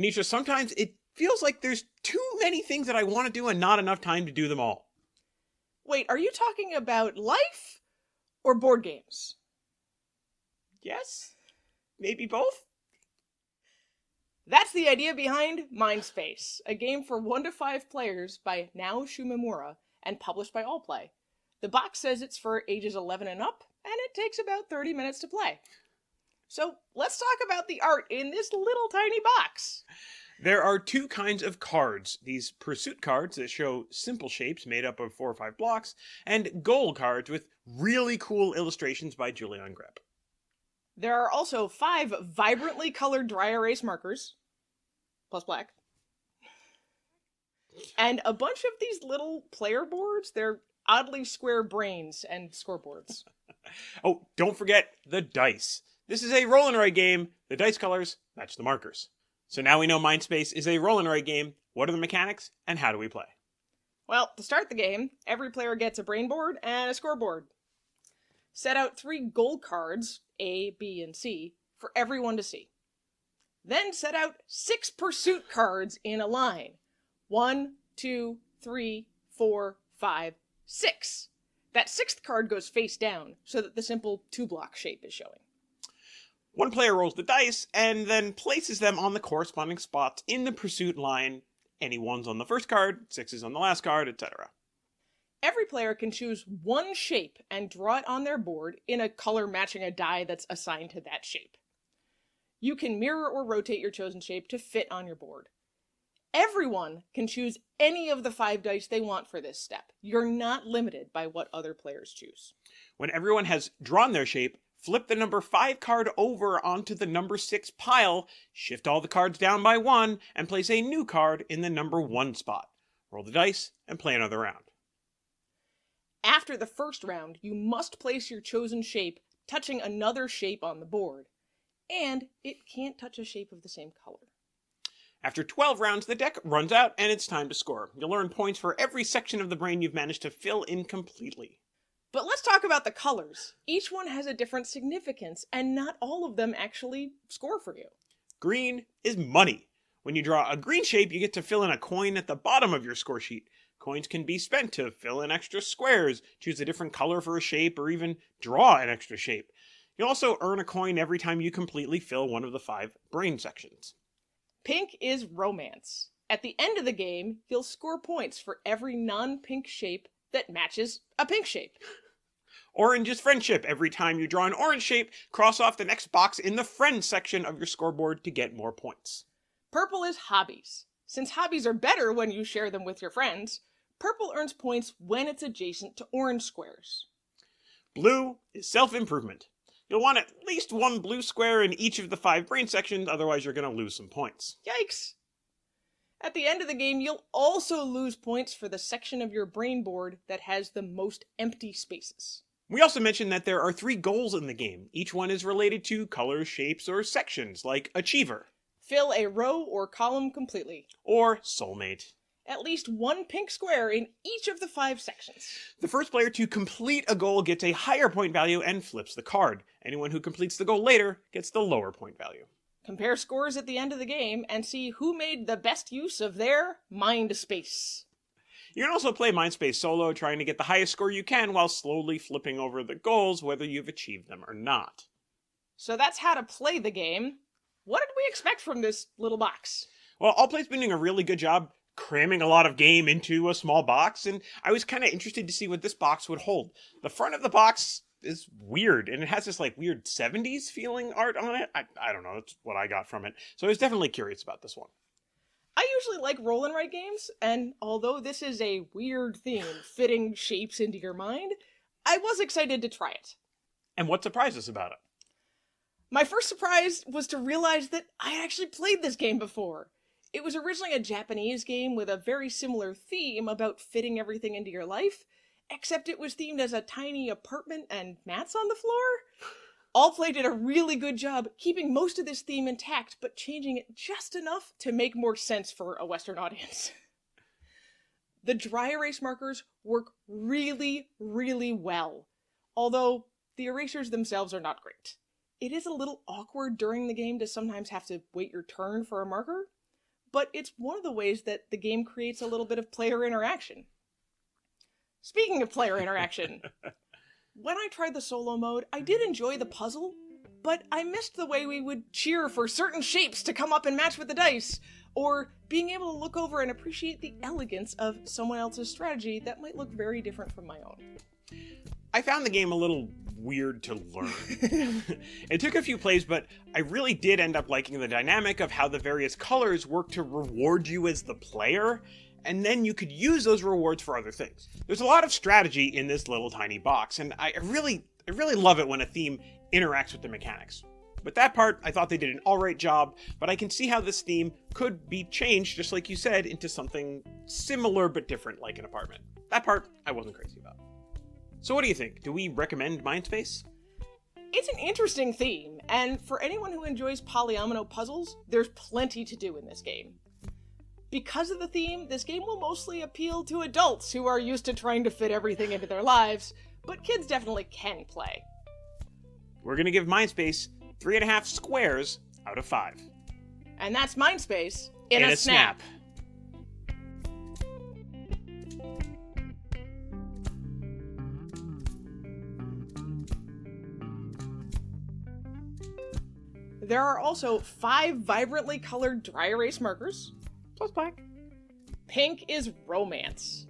Anisha, sometimes it feels like there's too many things that I want to do and not enough time to do them all. Wait, are you talking about life or board games? Yes? Maybe both? That's the idea behind Mindspace, a game for 1 to 5 players by Nao Shumimura and published by AllPlay. The box says it's for ages 11 and up, and it takes about 30 minutes to play. So let's talk about the art in this little tiny box. There are 2 kinds of cards. These pursuit cards that show simple shapes made up of 4 or 5 blocks, and goal cards with really cool illustrations by Julian Grepp. There are also 5 vibrantly colored dry erase markers, plus black, and a bunch of these little player boards. They're oddly square brains and scoreboards. Oh, don't forget the dice. This is a roll and write game. The dice colors match the markers. So now we know Mindspace is a roll and write game. What are the mechanics and how do we play? Well, to start the game, every player gets a brain board and a scoreboard. Set out 3 goal cards, A, B, and C, for everyone to see. Then set out 6 pursuit cards in a line. 1, 2, 3, 4, 5, 6. That 6th card goes face down, so that the simple 2-block shape is showing. One player rolls the dice and then places them on the corresponding spots in the pursuit line. Any 1s on the first card, 6s on the last card, etc. Every player can choose 1 shape and draw it on their board in a color matching a die that's assigned to that shape. You can mirror or rotate your chosen shape to fit on your board. Everyone can choose any of the 5 dice they want for this step. You're not limited by what other players choose. When everyone has drawn their shape, flip the number 5 card over onto the number 6 pile, shift all the cards down by 1, and place a new card in the number 1 spot. Roll the dice and play another round. After the first round, you must place your chosen shape touching another shape on the board, and it can't touch a shape of the same color. After 12 rounds, the deck runs out and it's time to score. You'll earn points for every section of the brain you've managed to fill in completely. But let's talk about the colors. Each one has a different significance, and not all of them actually score for you. Green is money. When you draw a green shape, you get to fill in a coin at the bottom of your score sheet. Coins can be spent to fill in extra squares, choose a different color for a shape, or even draw an extra shape. You'll also earn a coin every time you completely fill one of the 5 brain sections. Pink is romance. At the end of the game, you'll score points for every non-pink shape that matches a pink shape. Orange is friendship. Every time you draw an orange shape, cross off the next box in the friends section of your scoreboard to get more points. Purple is hobbies. Since hobbies are better when you share them with your friends, purple earns points when it's adjacent to orange squares. Blue is self-improvement. You'll want at least 1 blue square in each of the 5 brain sections, otherwise you're going to lose some points. Yikes! At the end of the game, you'll also lose points for the section of your brain board that has the most empty spaces. We also mentioned that there are 3 goals in the game. Each one is related to colors, shapes, or sections, like Achiever. Fill a row or column completely. Or Soulmate. At least 1 pink square in each of the 5 sections. The first player to complete a goal gets a higher point value and flips the card. Anyone who completes the goal later gets the lower point value. Compare scores at the end of the game and see who made the best use of their mind space. You can also play Mindspace solo, trying to get the highest score you can while slowly flipping over the goals, whether you've achieved them or not. So that's how to play the game. What did we expect from this little box? Well, AllPlay's been doing a really good job cramming a lot of game into a small box, and I was kind of interested to see what this box would hold. The front of the box is weird, and it has this like weird 70s feeling art on it. I don't know, that's what I got from it. So I was definitely curious about this one. I usually like roll and write games, and although this is a weird theme, fitting shapes into your mind, I was excited to try it. And what surprised us about it? My first surprise was to realize that I had actually played this game before. It was originally a Japanese game with a very similar theme about fitting everything into your life, except it was themed as a tiny apartment and mats on the floor. AllPlay did a really good job keeping most of this theme intact, but changing it just enough to make more sense for a Western audience. The dry erase markers work really, really well, although the erasers themselves are not great. It is a little awkward during the game to sometimes have to wait your turn for a marker, but it's one of the ways that the game creates a little bit of player interaction. Speaking of player interaction, when I tried the solo mode, I did enjoy the puzzle, but I missed the way we would cheer for certain shapes to come up and match with the dice, or being able to look over and appreciate the elegance of someone else's strategy that might look very different from my own. I found the game a little weird to learn. It took a few plays, but I really did end up liking the dynamic of how the various colors work to reward you as the player, and then you could use those rewards for other things. There's a lot of strategy in this little tiny box, and I really love it when a theme interacts with the mechanics. With that part, I thought they did an alright job, but I can see how this theme could be changed, just like you said, into something similar but different, like an apartment. That part, I wasn't crazy about. So what do you think? Do we recommend Mindspace? It's an interesting theme, and for anyone who enjoys polyomino puzzles, there's plenty to do in this game. Because of the theme, this game will mostly appeal to adults who are used to trying to fit everything into their lives, but kids definitely can play. We're going to give Mindspace 3.5 squares out of 5. And that's Mindspace in a snap. There are also 5 vibrantly colored dry erase markers. Plus black. Pink is romance.